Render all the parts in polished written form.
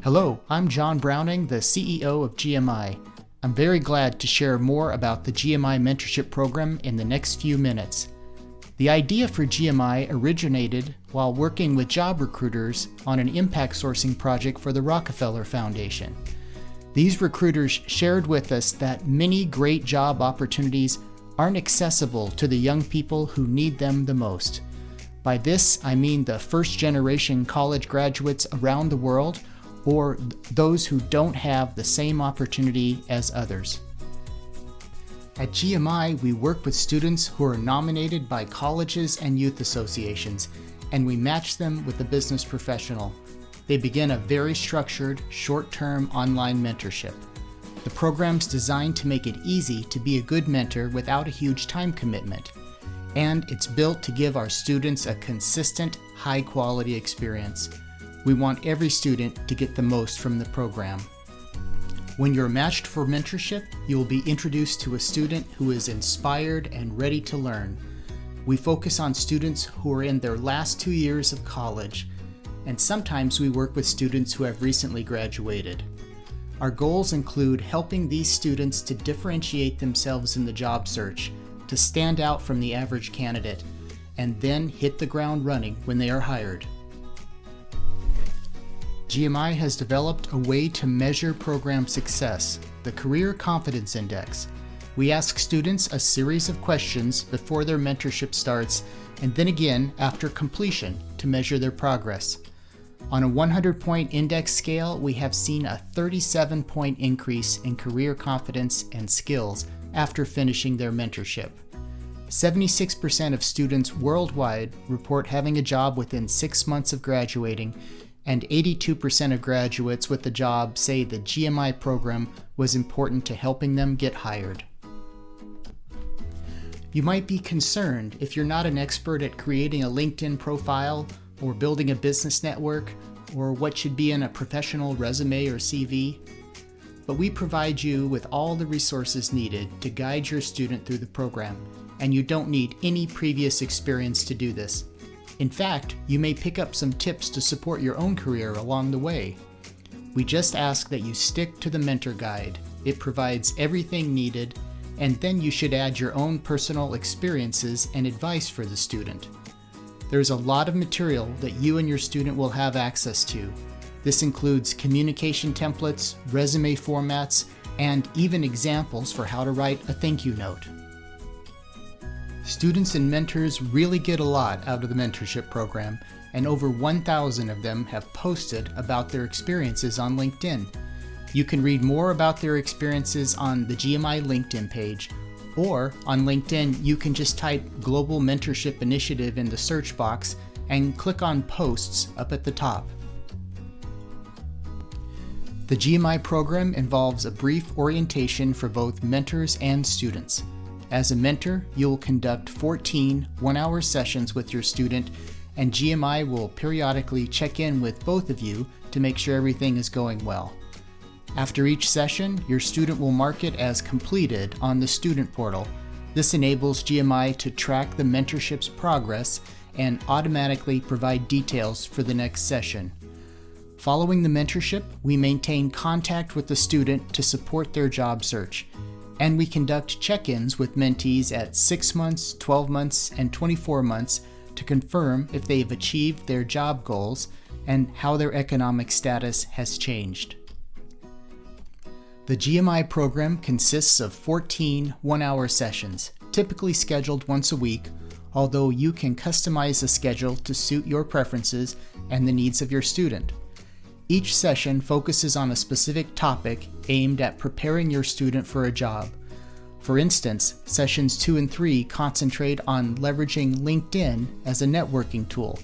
Hello, I'm John Browning, the CEO of GMI. I'm very glad to share more about the GMI Mentorship Program in the next few minutes. The idea for GMI originated while working with job recruiters on an impact sourcing project for the Rockefeller Foundation. These recruiters shared with us that many great job opportunities aren't accessible to the young people who need them the most. By this, I mean the first-generation college graduates around the world, or those who don't have the same opportunity as others. At GMI, we work with students who are nominated by colleges and youth associations, and we match them with a business professional. They begin a very structured, short-term online mentorship. The program's designed to make it easy to be a good mentor without a huge time commitment, and it's built to give our students a consistent, high-quality experience. We want every student to get the most from the program. When you're matched for mentorship, you will be introduced to a student who is inspired and ready to learn. We focus on students who are in their last 2 years of college, and sometimes we work with students who have recently graduated. Our goals include helping these students to differentiate themselves in the job search, to stand out from the average candidate, and then hit the ground running when they are hired. GMI has developed a way to measure program success, the Career Confidence Index. We ask students a series of questions before their mentorship starts, and then again after completion to measure their progress. On a 100-point index scale, we have seen a 37-point increase in career confidence and skills after finishing their mentorship. 76% of students worldwide report having a job within 6 months of graduating, and 82% of graduates with a job say the GMI program was important to helping them get hired. You might be concerned if you're not an expert at creating a LinkedIn profile or building a business network or what should be in a professional resume or CV. But we provide you with all the resources needed to guide your student through the program, and you don't need any previous experience to do this. In fact, you may pick up some tips to support your own career along the way. We just ask that you stick to the mentor guide. It provides everything needed, and then you should add your own personal experiences and advice for the student. There's a lot of material that you and your student will have access to. This includes communication templates, resume formats, and even examples for how to write a thank you note. Students and mentors really get a lot out of the mentorship program, and over 1,000 of them have posted about their experiences on LinkedIn. You can read more about their experiences on the GMI LinkedIn page, or on LinkedIn you can just type Global Mentorship Initiative in the search box and click on Posts up at the top. The GMI program involves a brief orientation for both mentors and students. As a mentor, you will conduct 14 one-hour sessions with your student, and GMI will periodically check in with both of you to make sure everything is going well. After each session, your student will mark it as completed on the student portal. This enables GMI to track the mentorship's progress and automatically provide details for the next session. Following the mentorship, we maintain contact with the student to support their job search, and we conduct check-ins with mentees at 6 months, 12 months, and 24 months to confirm if they've achieved their job goals and how their economic status has changed. The GMI program consists of 14 one-hour sessions, typically scheduled once a week, although you can customize the schedule to suit your preferences and the needs of your student. Each session focuses on a specific topic aimed at preparing your student for a job. For instance, sessions 2 and 3 concentrate on leveraging LinkedIn as a networking tool.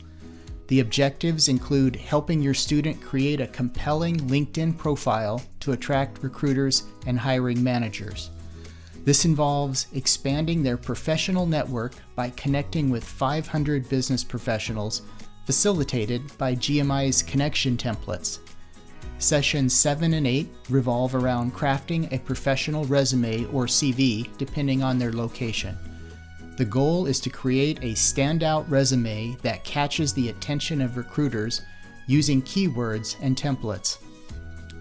The objectives include helping your student create a compelling LinkedIn profile to attract recruiters and hiring managers. This involves expanding their professional network by connecting with 500 business professionals, facilitated by GMI's connection templates. Sessions 7 and 8 revolve around crafting a professional resume or CV depending on their location. The goal is to create a standout resume that catches the attention of recruiters using keywords and templates.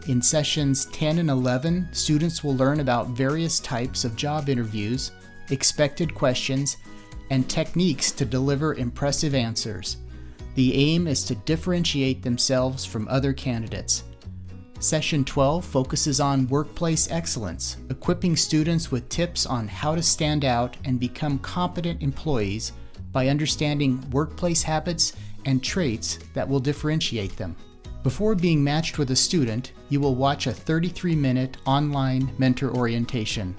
In sessions 10 and 11, students will learn about various types of job interviews, expected questions, and techniques to deliver impressive answers. The aim is to differentiate themselves from other candidates. Session 12 focuses on workplace excellence, equipping students with tips on how to stand out and become competent employees by understanding workplace habits and traits that will differentiate them. Before being matched with a student, you will watch a 33-minute online mentor orientation.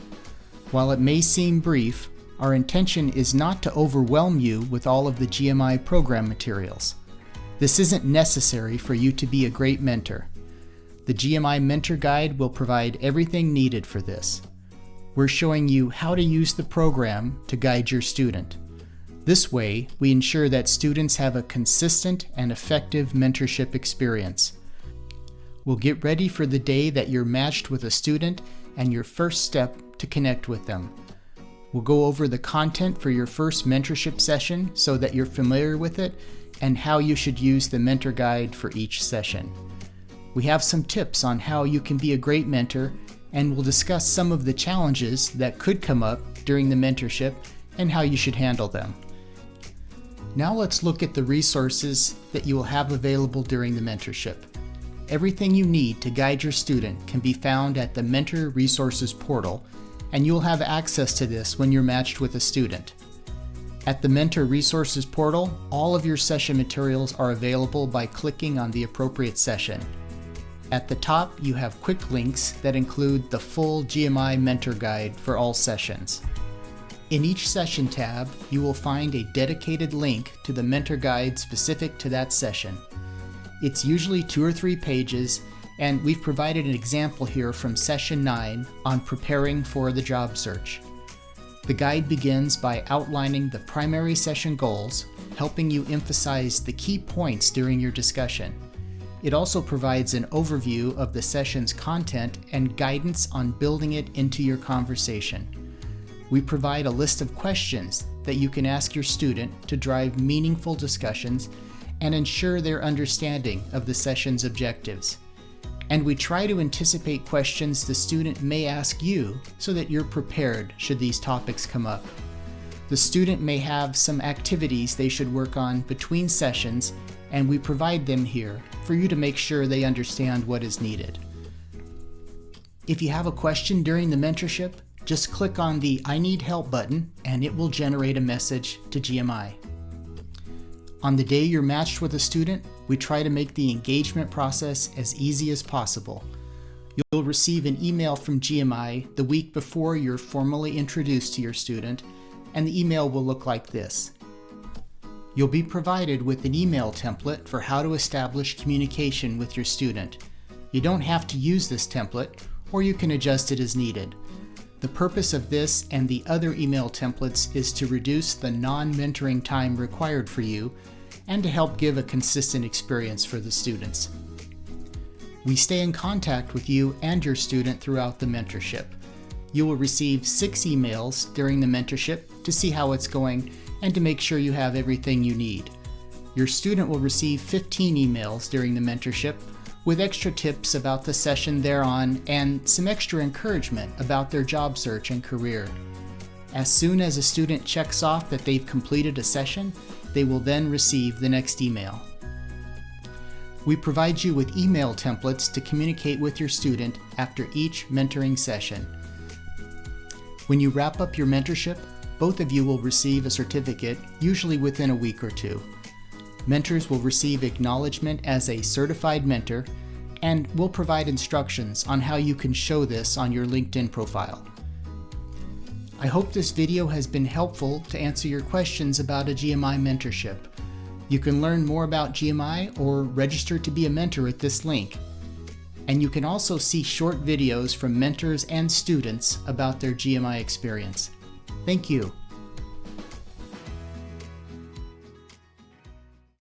While it may seem brief, our intention is not to overwhelm you with all of the GMI program materials. This isn't necessary for you to be a great mentor. The GMI Mentor Guide will provide everything needed for this. We're showing you how to use the program to guide your student. This way, we ensure that students have a consistent and effective mentorship experience. We'll get ready for the day that you're matched with a student and your first step to connect with them. We'll go over the content for your first mentorship session so that you're familiar with it and how you should use the mentor guide for each session. We have some tips on how you can be a great mentor, and we'll discuss some of the challenges that could come up during the mentorship and how you should handle them. Now let's look at the resources that you will have available during the mentorship. Everything you need to guide your student can be found at the Mentor Resources portal, and you'll have access to this when you're matched with a student. At the Mentor Resources portal, all of your session materials are available by clicking on the appropriate session. At the top, you have quick links that include the full GMI Mentor Guide for all sessions. In each session tab, you will find a dedicated link to the Mentor Guide specific to that session. It's usually 2 or 3 pages, and we've provided an example here from Session 9 on preparing for the job search. The guide begins by outlining the primary session goals, helping you emphasize the key points during your discussion. It also provides an overview of the session's content and guidance on building it into your conversation. We provide a list of questions that you can ask your student to drive meaningful discussions and ensure their understanding of the session's objectives. And we try to anticipate questions the student may ask you so that you're prepared should these topics come up. The student may have some activities they should work on between sessions, and we provide them here for you to make sure they understand what is needed. If you have a question during the mentorship, just click on the I Need Help button and it will generate a message to GMI. On the day you're matched with a student, we try to make the engagement process as easy as possible. You'll receive an email from GMI the week before you're formally introduced to your student, and the email will look like this. You'll be provided with an email template for how to establish communication with your student. You don't have to use this template, or you can adjust it as needed. The purpose of this and the other email templates is to reduce the non-mentoring time required for you and to help give a consistent experience for the students. We stay in contact with you and your student throughout the mentorship. You will receive 6 emails during the mentorship to see how it's going and to make sure you have everything you need. Your student will receive 15 emails during the mentorship with extra tips about the session they're on and some extra encouragement about their job search and career. As soon as a student checks off that they've completed a session, they will then receive the next email. We provide you with email templates to communicate with your student after each mentoring session. When you wrap up your mentorship, both of you will receive a certificate, usually within a week or 2. Mentors will receive acknowledgement as a certified mentor, and we'll provide instructions on how you can show this on your LinkedIn profile. I hope this video has been helpful to answer your questions about a GMI mentorship. You can learn more about GMI or register to be a mentor at this link. And you can also see short videos from mentors and students about their GMI experience. Thank you.